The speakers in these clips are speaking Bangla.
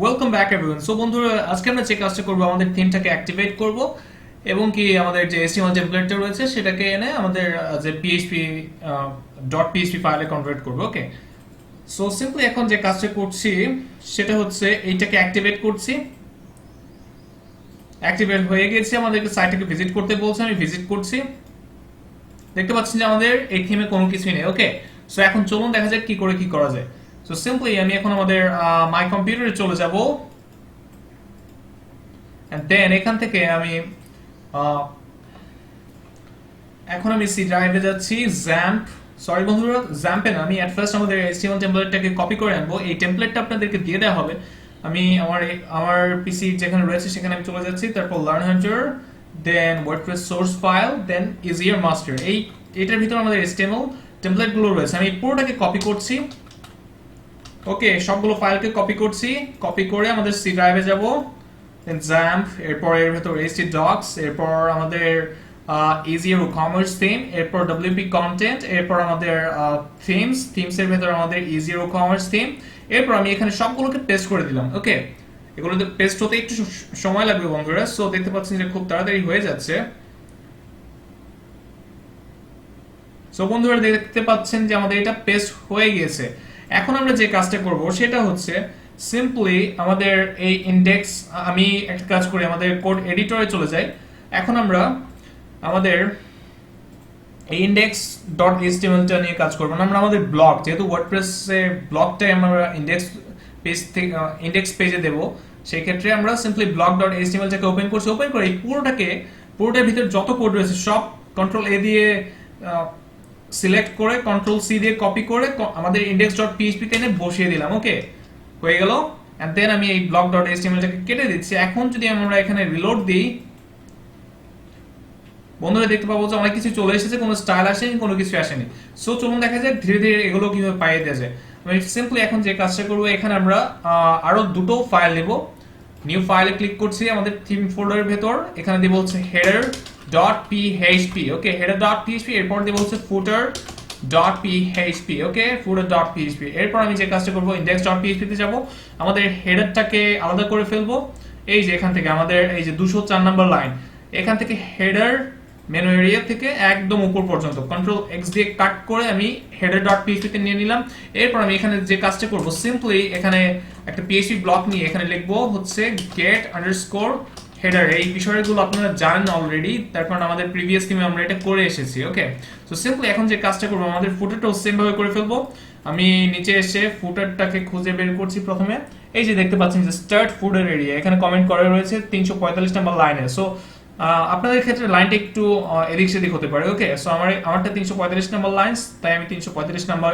Welcome back everyone. সো বন্ধুরা, আজকে আমরা যে কাজটা করব, আমাদের থিমটাকে অ্যাক্টিভেট করব এবং কি আমাদের যে HTML টেমপ্লেটটা রয়েছে সেটাকে এনে আমাদের যে পিএইচপি ডট পিএইচপি ফাইলে কনভার্ট করব। ওকে, সো সিম্পলি এখন যে কাজটা করছি সেটা হচ্ছে এইটাকে অ্যাক্টিভেট করছি। অ্যাক্টিভেট হয়ে গেছে, আমাদেরকে সাইটটাকে ভিজিট করতে বলছে, আমি ভিজিট করছি। দেখতে পাচ্ছেন যে আমাদের এই থিমে কোনো কিছুই নেই। ওকে, সো এখন চলুন দেখা যাক কি করে কি করা যায়। সো সিম্পলি আমি এখন আমাদের মাই কম্পিউটারে চলে যাব, এন্ড দেন এখান থেকে আমি এখন আমি সি ড্রাইভে যাচ্ছি। জ্যাম্প, সরি বন্ধুরা, জ্যাম্পে না, আমি এট ফার্স্ট আমাদের HTML টেমপ্লেটটাকে কপি করে আনবো। এই টেমপ্লেটটা আপনাদেরকে দিয়ে দেওয়া হবে। আমি আমার পিসি যেখানে রয়েছে সেখানে আমি চলে যাচ্ছি, তারপর লার্ন হান্টার, দেন ওয়ার্ডপ্রেস সোর্স ফাইল, দেন ইজিয়ার মাস্টার। এটার ভিতরে আমাদের HTML টেমপ্লেটগুলো রয়েছে। আমি পুরোটাকে কপি করছি। ওকে, সবগুলো ফাইলকে কপি করছি। কপি করে আমাদের সি ড্রাইভে যাব, দেন জ্যাম্প, এরপর এর ভেতর HT ডক্স, এরপর আমাদের ইজিয়ার কমার্স থিম, এরপর WP কন্টেন্ট, এরপর আমাদের থিমসের ভেতর আমাদের ইজিয়ার কমার্স থিম। এরপর আমি এখানে সবগুলোকে পেস্ট করে দিলাম। ওকে, এগুলোতে পেস্ট হতে একটু সময় লাগবে বন্ধুরা। সো দেখতে পাচ্ছেন যে খুব তাড়াতাড়ি হয়ে যাচ্ছে। সো বন্ধুরা, দেখতে পাচ্ছেন যে আমাদের এটা পেস্ট হয়ে গিয়েছে। এখন আমরা যে কাজটা করব সেটা হচ্ছে সিম্পলি আমাদের এই ইন্ডেক্স, আমি একটা কাজ করি, আমাদের কোড এডিটরে চলে যাই। এখন আমরা আমাদের এই ইন্ডেক্স ডট এইচটিএমএলটা নিয়ে কাজ করব না, আমরা আমাদের ব্লগ, যেহেতু ওয়ার্ডপ্রেসে ব্লগটাই আমরা ইন্ডেক্স পেজে দেব, সেই ক্ষেত্রে আমরা সিম্পলি ব্লগ ডট এইচটিএমএলটাকে ওপেন করছি। ওপেন করে এই পুরোটার ভিতরে যত কোড রয়েছে সব কন্ট্রোল এ দিয়ে সিলেক্ট করে কন্ট্রোল সি দিয়ে কপি করে আমাদের ইন্ডেক্স ডট পিএইচপি তে এনে বসিয়ে দিলাম। ওকে, হয়ে গেল। এন্ড দেন আমি এই ব্লগ ডট এইচটিএমএলটাকে কেটে দিচ্ছি। এখন যদি আমরা এখানে রিলোড দিই, বন্ধুরা দেখতে পাবো যে অনেক কিছু চলে এসেছে, কোনো স্টাইল আসেনি, কোনো কিছু আসেনি। সো চলুন দেখা যাক ধীরে ধীরে এগুলো কিভাবে পাইয়ে দেওয়া যায়। আমি সিম্পলি এখন যে কাজটা করবো, এখানে আমরা আরো দুটো ফাইল নেব। নিউ ফাইলে ক্লিক করছি, আমাদের থিম ফোল্ডারের ভেতর এখানে দিব হচ্ছে হেডার ডট পিএইচপি। ওকে, হেডার ডট পিএইচপি, এরপর দিব হচ্ছে ফুটার ডট পিএইচপি। ওকে, ফুটার ডট পিএইচপি। এরপর আমি যে কাজটা করবো, ইন্ডেক্স ডট পিএইচপি তে যাব, আমাদের হেডারটাকে আলাদা করে ফেলবো। এই যে এখান থেকে আমাদের এই যে 204 নাম্বার লাইন, এখান থেকে হেডার মেনু এরিয়া থেকে একদম উপর পর্যন্ত কন্ট্রোল এক্স দিয়ে কাট করে আমি হেডার ডট পিএইচপি তে নিয়ে নিলাম। এরপর আমি এখানে যে কাজটা করব, সিম্পলি এখানে একটা পিএইচপি ব্লক নিয়ে এখানে লিখবো হচ্ছে গেট আন্ডারস্কোর হেডার। এই বিষয়গুলো আপনারা জানেন অলরেডি, তার কারণ আমাদের প্রিভিয়াস থিমে আমরা এটা করে এসেছি। ওকে, সো সিম্পলি এখন যে কাজটা করবো, আমাদের ফুটারটাও সেম ভাবে করে ফেলবো। আমি নিচে এসে ফুটারটাকে খুঁজে বের করছি প্রথমে। এই যে দেখতে পাচ্ছেন যে স্টার্ট ফুটার এরিয়া, এখানে কমেন্ট করা রয়েছে 345 নাম্বার লাইনে। সো আপনাদের ক্ষেত্রে লাইনটা একটু এদিক সেদিক হতে পারে। ওকে, সো আমারটা 345 নাম্বার লাইন, তাই আমি 345 নাম্বার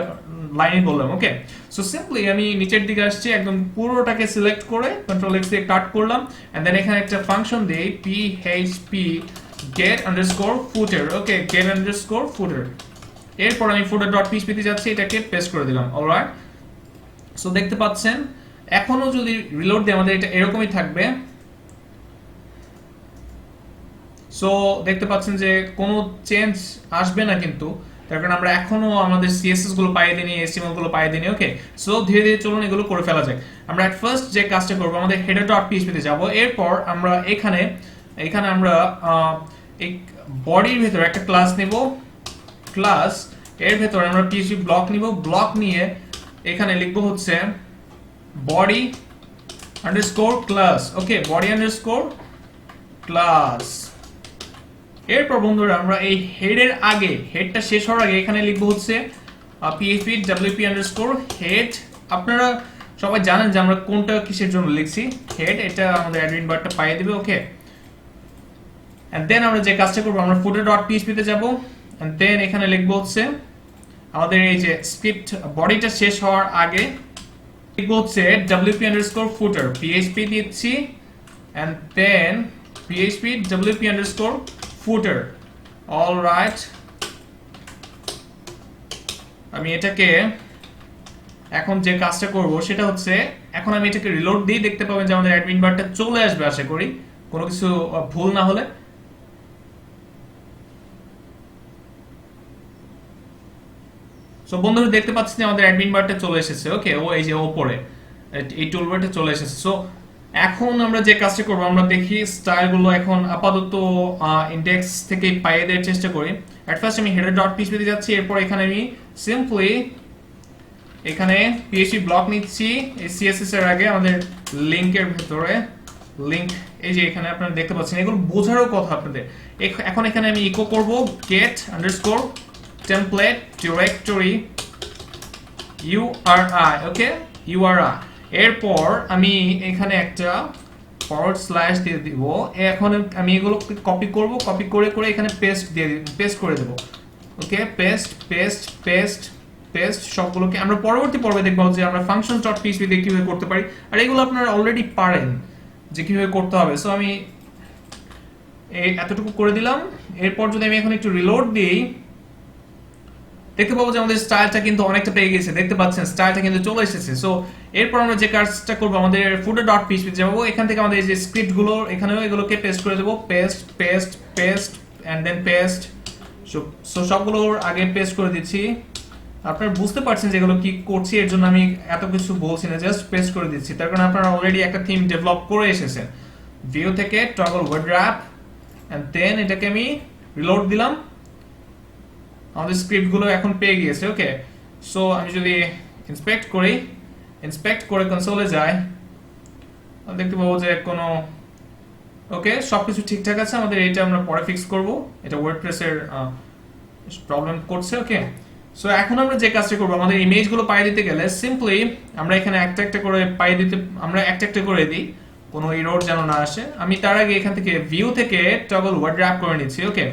লাইনে বললাম। ওকে, সো সিম্পলি আমি নিচের দিকে আসছি, একদম পুরোটাকে সিলেক্ট করে কন্ট্রোল এক্স দিয়ে কাট করলাম। এন্ড দেন এখানে একটা ফাংশন দেই পিএইচপি get underscore footer। ওকে, get underscore footer। এরপর আমি footer ডট পিএইচপি তে যাচ্ছি, এটাকে পেস্ট করে দিলাম। অলরাইট, সো দেখতে পাচ্ছেন এখনো যদি রিলোড দিই আমাদের এটা এরকমই থাকবে। সো দেখতে পাচ্ছেন যে কোনো চেঞ্জ আসবে না, কিন্তু তার কারণ আমরা এখনো আমাদের সিএসএস গুলো পাইয়ে দিইনি, HTML গুলো পাইয়ে দিইনি। ওকে, সো ধীরে ধীরে চলুন এগুলো করে ফেলা যায়। আমরা এট ফার্স্ট যে কাজটা করব, আমাদের হেডার ডট পিএইচপি তে যাব। এরপর আমরা এখানে আমরা এই বডির ভিতরে একটা ক্লাস নিব। ক্লাস এর ভিতরে আমরা পিএইচপি ব্লক নিব। ব্লক নিয়ে এখানে লিখব হচ্ছে বডি আন্ডারস্কোর ক্লাস। ওকে, বডি আন্ডারস্কোর ক্লাস। এরপর বন্ধুরা আমরা এই হেডের আগে, হেডটা শেষ হওয়ার আগে এখানে লিখবো হচ্ছে পিএইচপি ডব্লিউপি আন্ডারস্কোর হেড। আপনারা সবাই জানেন যে আমরা কোনটা কিসের জন্য লিখছি, হেড। এটা আমাদের অ্যাডমিন বারটা পাইয়ে দিবে। ওকে, এন্ড দেন আমরা যে কাজটা করব, আমরা ফুটার ডট পিএইচপি তে যাব। এন্ড দেন এখানে লিখবো হচ্ছে আমাদের এই যে স্ক্রিপ্ট বডিটা শেষ হওয়ার আগে লিখবো হচ্ছে ডব্লিউপি আন্ডারস্কোর ফুটার, পিএইচপি দিচ্ছি। And then PHP WP underscore footer. Alright, আমি এটাকে এখন যে কাজটা করব সেটা হচ্ছে, এখন আমি এটাকে রিলোড দিই, দেখতে পাবেন যে আমাদের অ্যাডমিন বারটা চলে আসবে, আশা করি কোনো কিছু ভুল না হলে। সো বন্ধুরা দেখতে পাচ্ছেন যে আমাদের অ্যাডমিন বারটা চলে এসেছে। ওকে, ও এই যে ওপরে এই টুলবারটা চলে এসেছে। সো এখন আমরা যে কাজটা করব, আমরা দেখি স্টাইলগুলো এখন আপাতত ইন্ডেক্স থেকে পাইয়ে দেওয়ার চেষ্টা করি। এট ফার্স্ট আমি হেডার ডট পিএইচপি তে যাচ্ছি, এরপর এখানে আমি সিম্পলি এখানে পিএইচপি ব্লক নিচ্ছি এই সিএসএস এর আগে আমাদের লিংকের ভিতরে লিংক, এই যে এখানে আপনারা দেখতে পাচ্ছেন, এগুলো বোঝারও কথা আপনাদের। এখন এখানে আমি ইকো করব get underscore template directory URI, ওকে URI। এরপর আমি এখানে একটা ফরওয়ার্ড স্ল্যাশ দিয়ে দিব। এখন আমি এগুলো কপি করব, কপি করে করে এখানে পেস্ট করে দেব। ওকে পেস্ট পেস্ট পেস্ট পেস্ট সবগুলোকে আমরা পরবর্তী পর্বে দেখব যে আমরা functions.php দিয়ে কিভাবে করতে পারি, আর এগুলো আপনারা অলরেডি পারেন যে কিভাবে করতে হবে। সো আমি এই এতটুকু করে দিলাম। এরপর যদি আমি এখন একটু রিলোড দিই, দেখতে পাবো যে আমাদের স্টাইলটা কিন্তু অনেকটা পেয়ে গেছে, দেখতে পাচ্ছেন স্টাইলটা কিন্তু চলে এসেছে। সো এরপর আমরা যে কাজটা করব, আমাদের footer.php যাব, এখান থেকে আমাদের এই যে স্ক্রিপ্টগুলো এখানেও এগুলোকে পেস্ট করে দেব, paste paste paste and then paste. So সবগুলোর আগে পেস্ট করে দিচ্ছি। আপনারা বুঝতে পারছেন যে এগুলো কি করছি, এর জন্য আমি এত কিছু বলছি না, জাস্ট পেস্ট করে দিচ্ছি। তার কারণে আপনারা অলরেডি একটা থিম ডেভেলপ করে এসেছেন। ভিউ থেকে toggle word wrap and then এটাকে আমি রিলোড দিলাম, আমাদের স্ক্রিপ্টগুলো এখন পেয়ে গিয়েছে। ওকে সো আমি যদি ইন্সপেক্ট করে কনসোলে যাই, দেখতে পাবো যে কোনো ওকে সবকিছু ঠিকঠাক আছে। আমাদের এটা আমরা পরে ফিক্স করব, এটা ওয়ার্ডপ্রেসের প্রবলেম করছে। ওকে সো এখন আমরা যে কাজটা করব, আমাদের ইমেজগুলো পাইয়ে দিতে গেলে সিম্পলি আমরা এখানে একটা একটা করে পাইয়ে দিতে, আমরা একটা একটা করে দিই, কোনো এরর যেন না আসে। আমি তার আগে এখান থেকে ভিউ থেকে টগল ওয়ার্ড র‍্যাপ করে নিচ্ছি। ওকে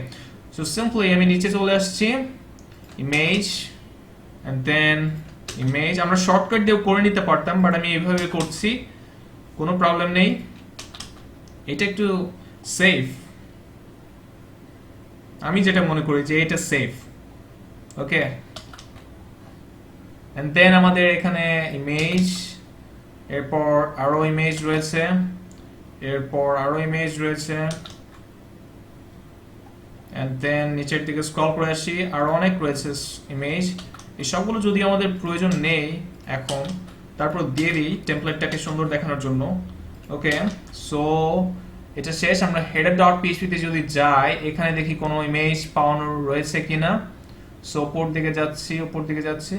সো সিম্পলি আমি নিচে চলে আসছি, ইমেজ এন্ড দেন ইমেজ। আমরা শর্টকাট দিয়েও করে নিতে পারতাম, বাট আমি এইভাবে করছি, কোনো প্রবলেম নেই, এটা একটু সেফ, আমি যেটা মনে করি যে এটা সেফ। ওকে এন্ড দেন আমাদের এখানে ইমেজ, এরপর আরো ইমেজ রয়েছে, এরপর আরো ইমেজ রয়েছে, এন্ড দেন নিচের দিকে স্ক্রল করে আসি, আরো অনেক রয়েছে ইমেজ। এই সবগুলো যদি আমাদের প্রয়োজন নেই এখন, তারপর দিয়ে দিই টেমপ্লেটটাকে সুন্দর দেখানোর জন্য। ওকে সো এটা শেষ। আমরা header.php তে যদি যাই, এখানে দেখি কোনো ইমেজ পাওয়ানো রয়েছে কিনা। সো উপর দিকে যাচ্ছি,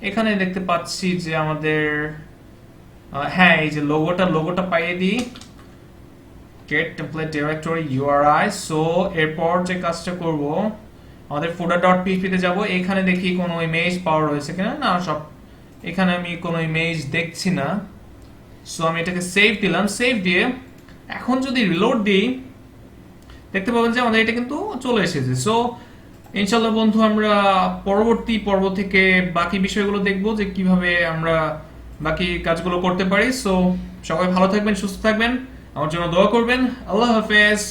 এখানে দেখতে পাচ্ছি যে আমাদের হ্যাঁ এই যে লোগোটা পাইয়ে দিই, get template directory URI। So এরপর যে কাজটা করব, আমাদের footer.php তে যাব, এখানে দেখি কোনো ইমেজ পাওয়া রয়েছে কিনা, না সব এখানে আমি কোনো ইমেজ দেখছি না। সো আমি এটাকে সেভ দিলাম, সেভ দিয়ে এখন যদি রিলোড দিই, দেখতে পাবেন যে আমাদের এটা কিন্তু চলে এসেছে। সো ইনশাআল্লাহ বন্ধু, আমরা পরবর্তী পর্ব থেকে বাকি বিষয়গুলো দেখব যে কিভাবে আমরা বাকি কাজগুলো করতে পারি। সো সবাই ভালো থাকবেন, সুস্থ থাকবেন, আমার জন্য দোয়া করবেন। আল্লাহ হাফেজ।